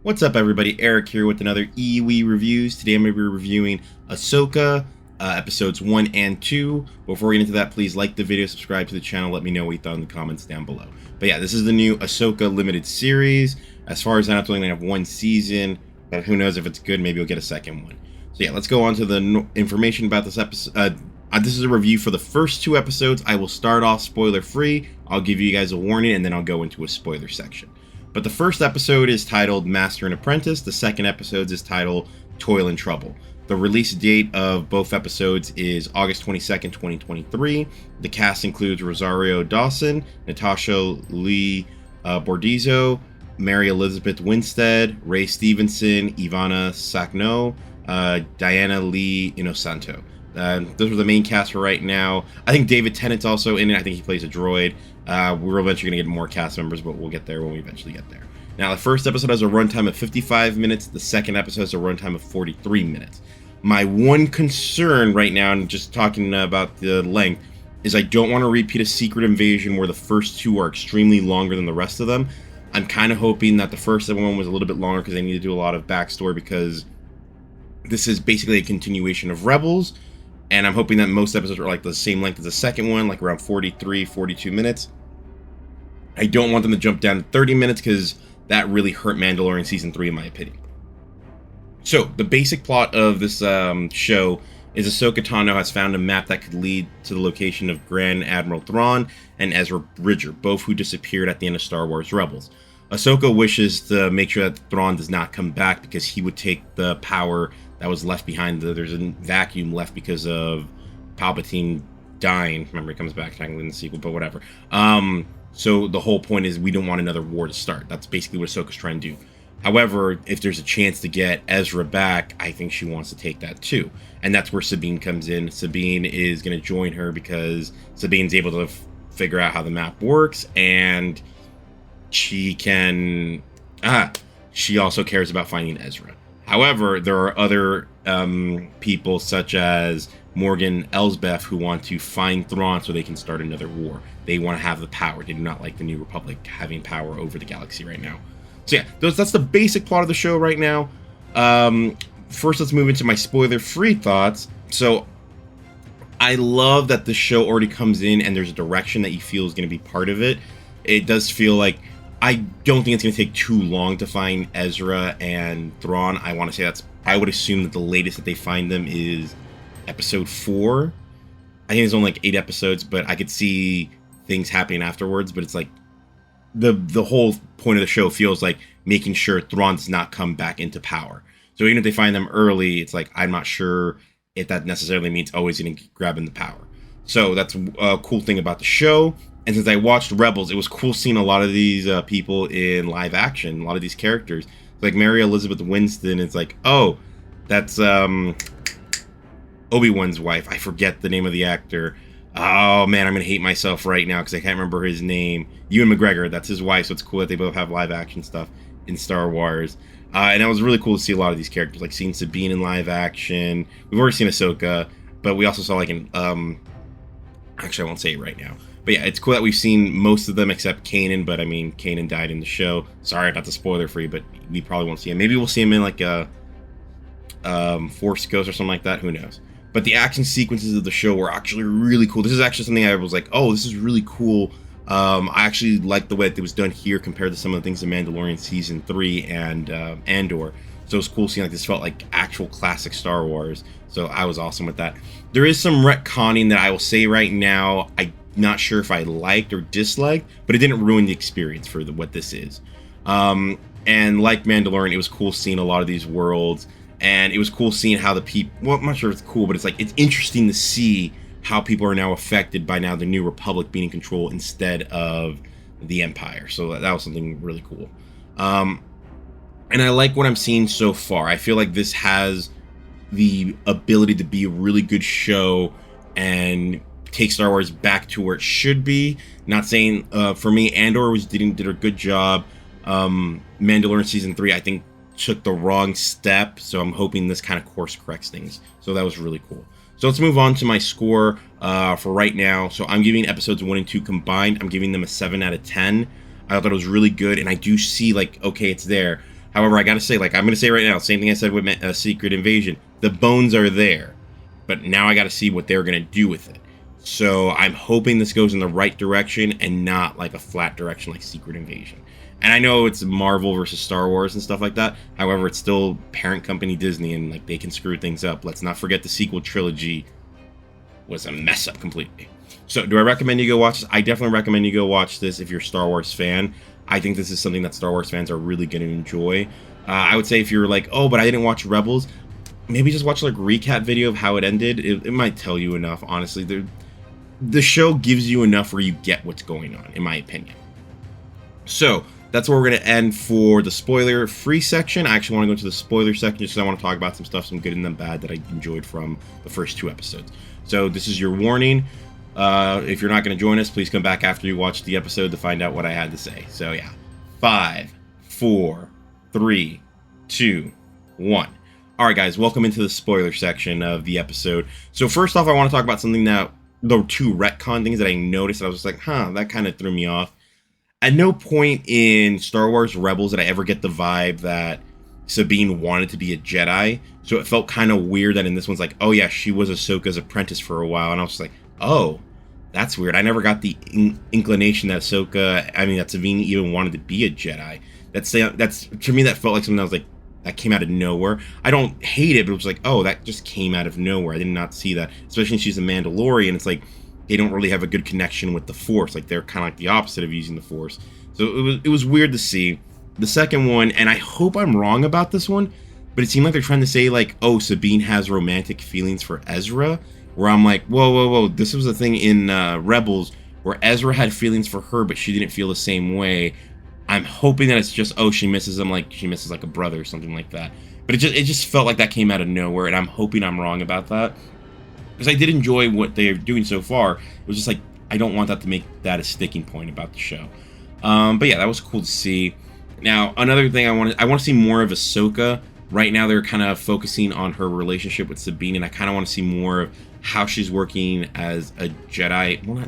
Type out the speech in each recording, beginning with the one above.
What's up, everybody? Eric here with another EWE Reviews. Today I'm going to be reviewing Ahsoka, episodes 1 and 2. Before we get into that, please like the video, subscribe to the channel, let me know what you thought in the comments down below. But yeah, this is the new Ahsoka limited series. As far as I know, it's only going to have one season, but who knows if it's good, maybe we'll get a second one. So yeah, let's go on to the information about this episode. This is a review for the first 2 episodes. I will start off spoiler-free. I'll give you guys a warning, and then I'll go into a spoiler section. But the first episode is titled Master and Apprentice. The second episode is titled Toil and Trouble. The release date of both episodes is August 22nd, 2023. The cast includes Rosario Dawson, Natasha Lee Bordizzo, Mary Elizabeth Winstead, Ray Stevenson, Ivana Sacno, Diana Lee Inosanto. Those are the main cast for right now. I think David Tennant's also in it. I think he plays a droid. We're eventually going to get more cast members, but we'll get there when we eventually get there. Now, the first episode has a runtime of 55 minutes. The second episode has a runtime of 43 minutes. My one concern right now, and just talking about the length, is I don't want to repeat a Secret Invasion where the first 2 are extremely longer than the rest of them. I'm kind of hoping that the first one was a little bit longer because they need to do a lot of backstory, because this is basically a continuation of Rebels. And I'm hoping that most episodes are like the same length as the second one, like around 43, 42 minutes. I don't want them to jump down to 30 minutes because that really hurt Mandalorian Season 3 in my opinion. So, the basic plot of this show is Ahsoka Tano has found a map that could lead to the location of Grand Admiral Thrawn and Ezra Bridger, both who disappeared at the end of Star Wars Rebels. Ahsoka wishes to make sure that Thrawn does not come back because he would take the power that was left behind. There's a vacuum left because of Palpatine dying. Remember, he comes back technically in the sequel, but whatever. So the whole point is we don't want another war to start. That's basically what Ahsoka's trying to do. However, if there's a chance to get Ezra back, I think she wants to take that too. And that's where Sabine comes in. Sabine is going to join her because Sabine's able to figure out how the map works, and she can... she also cares about finding Ezra. However, there are other people such as Morgan Elsbeth who want to find Thrawn so they can start another war. They want to have the power. They do not like the New Republic having power over the galaxy right now. So yeah, that's the basic plot of the show right now. First, let's move into my spoiler-free thoughts. So I love that the show already comes in and there's a direction that you feel is going to be part of it. It does feel like... I don't think it's going to take too long to find Ezra and Thrawn. I want to say I would assume that the latest that they find them is episode 4. I think there's only like 8 episodes, but I could see things happening afterwards. But it's like the whole point of the show feels like making sure Thrawn does not come back into power. So even if they find them early, it's like I'm not sure if that necessarily means always going to grab in the power. So that's a cool thing about the show. And since I watched Rebels, it was cool seeing a lot of these people in live action, a lot of these characters. Like Mary Elizabeth Winstead, it's like, oh, that's Obi-Wan's wife. I forget the name of the actor. Oh, man, I'm going to hate myself right now because I can't remember his name. Ewan McGregor, that's his wife, so it's cool that they both have live action stuff in Star Wars. And it was really cool to see a lot of these characters, like seeing Sabine in live action. We've already seen Ahsoka, but we also saw like an... actually, I won't say it right now. But yeah, it's cool that we've seen most of them except Kanan, but I mean, Kanan died in the show. Sorry about the spoiler for you, but we probably won't see him. Maybe we'll see him in like a Force Ghost or something like that, who knows. But the action sequences of the show were actually really cool. This is actually something I was like, oh, this is really cool. I actually like the way that it was done here compared to some of the things in Mandalorian Season 3 and Andor. So it was cool seeing like this felt like actual classic Star Wars. So I was awesome with that. There is some retconning that I will say right now, I'm not sure if I liked or disliked, but it didn't ruin the experience for what this is. And like Mandalorian, it was cool seeing a lot of these worlds, and it was cool seeing how the people, well, I'm not sure if it's cool, but it's like, it's interesting to see how people are now affected by now the New Republic being in control instead of the Empire. So that was something really cool. And I like what I'm seeing so far. I feel like this has the ability to be a really good show and take Star Wars back to where it should be. Not saying, for me, Andor did a good job. Mandalorian Season 3, I think, took the wrong step, so I'm hoping this kind of course corrects things. So that was really cool. So let's move on to my score for right now. So I'm giving episodes 1 and 2 combined, I'm giving them a 7 out of 10. I thought it was really good, and I do see, like, okay, it's there. However, I gotta say, like, I'm gonna say right now, same thing I said with Secret Invasion. The bones are there, but now I gotta see what they're gonna do with it. So I'm hoping this goes in the right direction and not like a flat direction like Secret Invasion. And I know it's Marvel versus Star Wars and stuff like that. However, it's still parent company Disney, and like they can screw things up. Let's not forget the sequel trilogy was a mess up completely. So do I recommend you go watch this? I definitely recommend you go watch this if you're a Star Wars fan. I think this is something that Star Wars fans are really going to enjoy. I would say if you're like, oh, but I didn't watch Rebels, maybe just watch like a recap video of how it ended. It might tell you enough, honestly. The show gives you enough where you get what's going on, in my opinion. So that's where we're going to end for the spoiler-free section. I actually want to go to the spoiler section just because I want to talk about some stuff, some good and some bad that I enjoyed from the first 2 episodes. So this is your warning. If you're not going to join us, please come back after you watch the episode to find out what I had to say. So yeah, 5, 4, 3, 2, 1. All right, guys, welcome into the spoiler section of the episode. So first off, I want to talk about something that the 2 retcon things that I noticed. I was just like, that kind of threw me off. At no point in Star Wars Rebels did I ever get the vibe that Sabine wanted to be a Jedi. So it felt kind of weird that in this one's like, oh yeah, she was Ahsoka's apprentice for a while. And I was just like, oh, that's weird. I never got the inclination that that Sabine even wanted to be a Jedi. That's to me, that felt like something that was like, that came out of nowhere. I don't hate it, but it was like, oh, that just came out of nowhere. I did not see that, especially since she's a Mandalorian. It's like, they don't really have a good connection with the Force. Like, they're kind of like the opposite of using the Force. So it was weird to see. The second one, and I hope I'm wrong about this one, but it seemed like they're trying to say, like, oh, Sabine has romantic feelings for Ezra, where I'm like, whoa. This was a thing in Rebels where Ezra had feelings for her, but she didn't feel the same way. I'm hoping that it's just, oh, she misses him like she misses like a brother or something like that. But it just felt like that came out of nowhere, and I'm hoping I'm wrong about that. Because I did enjoy what they're doing so far. It was just like, I don't want that to make that a sticking point about the show. But yeah, that was cool to see. Now, another thing I want to see more of Ahsoka. Right now, they're kind of focusing on her relationship with Sabine, and I kind of want to see more of how she's working as a Jedi. Well,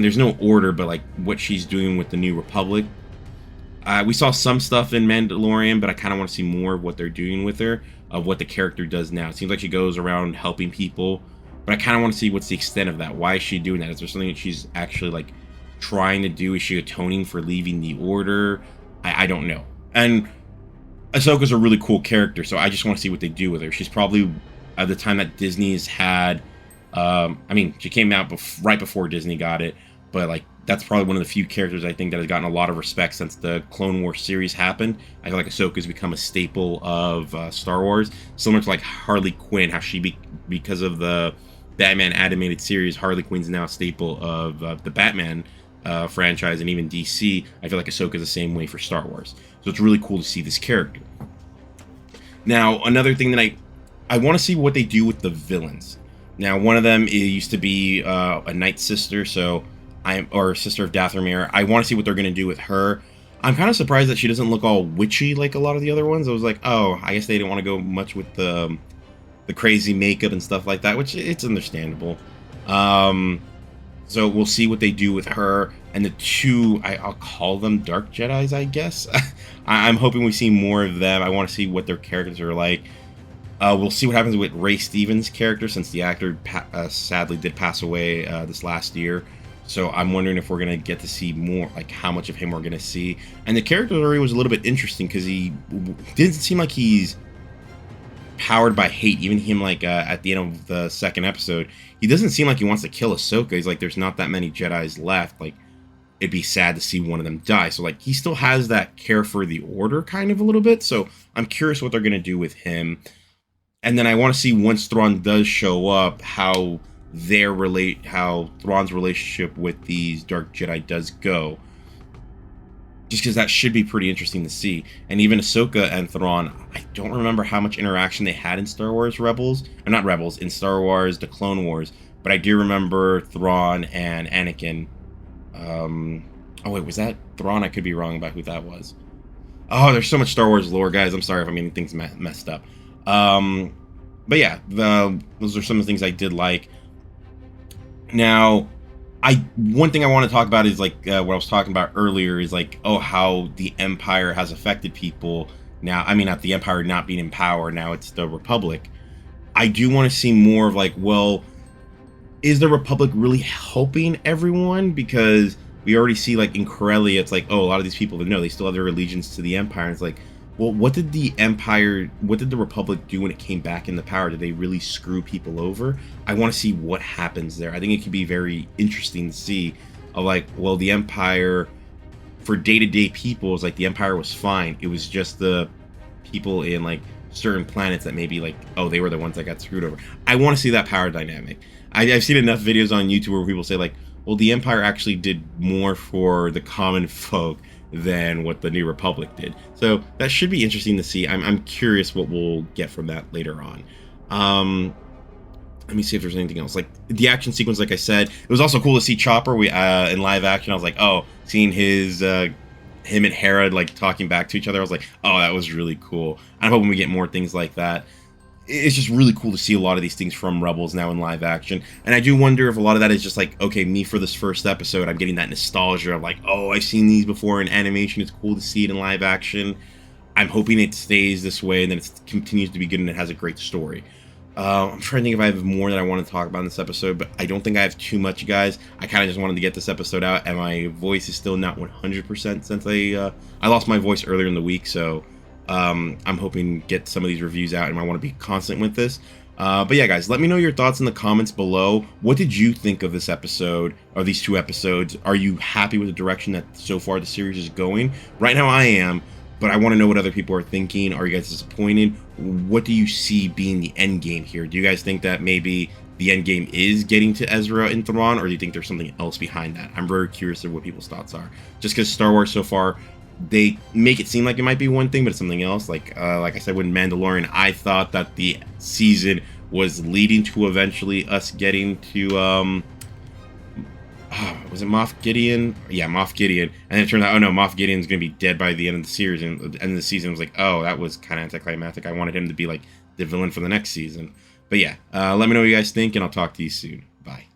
there's no order, but like what she's doing with the New Republic. We saw some stuff in Mandalorian, but I kind of want to see more of what they're doing with her, of what the character does now. It seems like she goes around helping people, but I kind of want to see what's the extent of that. Why is she doing that? Is there something that she's actually like trying to do? Is she atoning for leaving the Order? I don't know. And Ahsoka's a really cool character, so I just want to see what they do with her. She's probably, at the time that Disney's had, she came out right before Disney got it, but like, that's probably one of the few characters I think that has gotten a lot of respect since the Clone Wars series happened. I feel like Ahsoka's become a staple of Star Wars, similar to like Harley Quinn, how because of the Batman animated series, Harley Quinn's now a staple of the Batman franchise, and even DC. I feel like Ahsoka's the same way for Star Wars. So it's really cool to see this character. Now, another thing that I want to see what they do with the villains. Now, one of them used to be a Night Sister, or Sister of Dathomir. I want to see what they're going to do with her. I'm kind of surprised that she doesn't look all witchy like a lot of the other ones. I was like, oh, I guess they didn't want to go much with the crazy makeup and stuff like that, which it's understandable. So we'll see what they do with her. And the 2, I'll call them Dark Jedis, I guess. I'm hoping we see more of them. I want to see what their characters are like. We'll see what happens with Ray Stevens' character, since the actor sadly did pass away this last year. So I'm wondering if we're going to get to see more, like how much of him we're going to see. And the character story was a little bit interesting because he didn't seem like he's powered by hate. Even him, like at the end of the 2nd episode, he doesn't seem like he wants to kill Ahsoka. He's like, there's not that many Jedis left. Like, it'd be sad to see one of them die. So like, he still has that care for the Order kind of a little bit. So I'm curious what they're going to do with him. And then I want to see, once Thrawn does show up, how Thrawn's relationship with these Dark Jedi does go. Just because that should be pretty interesting to see. And even Ahsoka and Thrawn, I don't remember how much interaction they had in Star Wars in Star Wars The Clone Wars, but I do remember Thrawn and Anakin. Oh wait, was that Thrawn? I could be wrong about who that was. Oh, there's so much Star Wars lore, guys. I'm sorry if I'm getting things messed up. But yeah, those are some of the things I did like. Now, one thing I want to talk about is like what I was talking about earlier is like, oh, how the Empire has affected people now. I mean, not the Empire not being in power now; it's the Republic. I do want to see more of like, well, is the Republic really helping everyone? Because we already see like in Corellia, it's like, oh, a lot of these people that know they still have their allegiance to the Empire. And it's like, well, what did the Republic do when it came back into power? Did they really screw people over? I want to see what happens there. I think it could be very interesting to see of like, well, the Empire for day-to-day people is like the Empire was fine. It was just the people in like certain planets that maybe like, oh, they were the ones that got screwed over. I want to see that power dynamic. I've seen enough videos on YouTube where people say like, well, the Empire actually did more for the common folk than what the New Republic did. So that should be interesting to see. I'm curious what we'll get from that later on. Let me see if there's anything else. Like the action sequence, like I said, it was also cool to see Chopper in live action. I was like, oh, seeing him and Hera like talking back to each other. I was like, oh, that was really cool. I'm hoping we get more things like that. It's just really cool to see a lot of these things from Rebels now in live action. And I do wonder if a lot of that is just like, okay, me for this first episode, I'm getting that nostalgia of like, oh, I've seen these before in animation. It's cool to see it in live action. I'm hoping it stays this way and then it continues to be good and it has a great story. I'm trying to think if I have more that I want to talk about in this episode, but I don't think I have too much, guys. I kind of just wanted to get this episode out, and my voice is still not 100% since I lost my voice earlier in the week, so I'm hoping to get some of these reviews out, and I want to be constant with this. But yeah, guys, let me know your thoughts in the comments below. What did you think of this episode, or these two episodes? Are you happy with the direction that so far the series is going? Right now I am, but I want to know what other people are thinking. Are you guys disappointed? What do you see being the end game here? Do you guys think that maybe the end game is getting to Ezra and Thrawn, or do you think there's something else behind that? I'm very curious of what people's thoughts are. Just because Star Wars so far, they make it seem like it might be one thing, but it's something else. Like I said with Mandalorian, I thought that the season was leading to eventually us getting to was it Moff Gideon? Yeah, Moff Gideon. And then it turned out, oh no, Moff Gideon's going to be dead by the end of the series. And at the end of the season, I was like, oh, that was kind of anticlimactic. I wanted him to be like the villain for the next season. But yeah, let me know what you guys think, and I'll talk to you soon. Bye.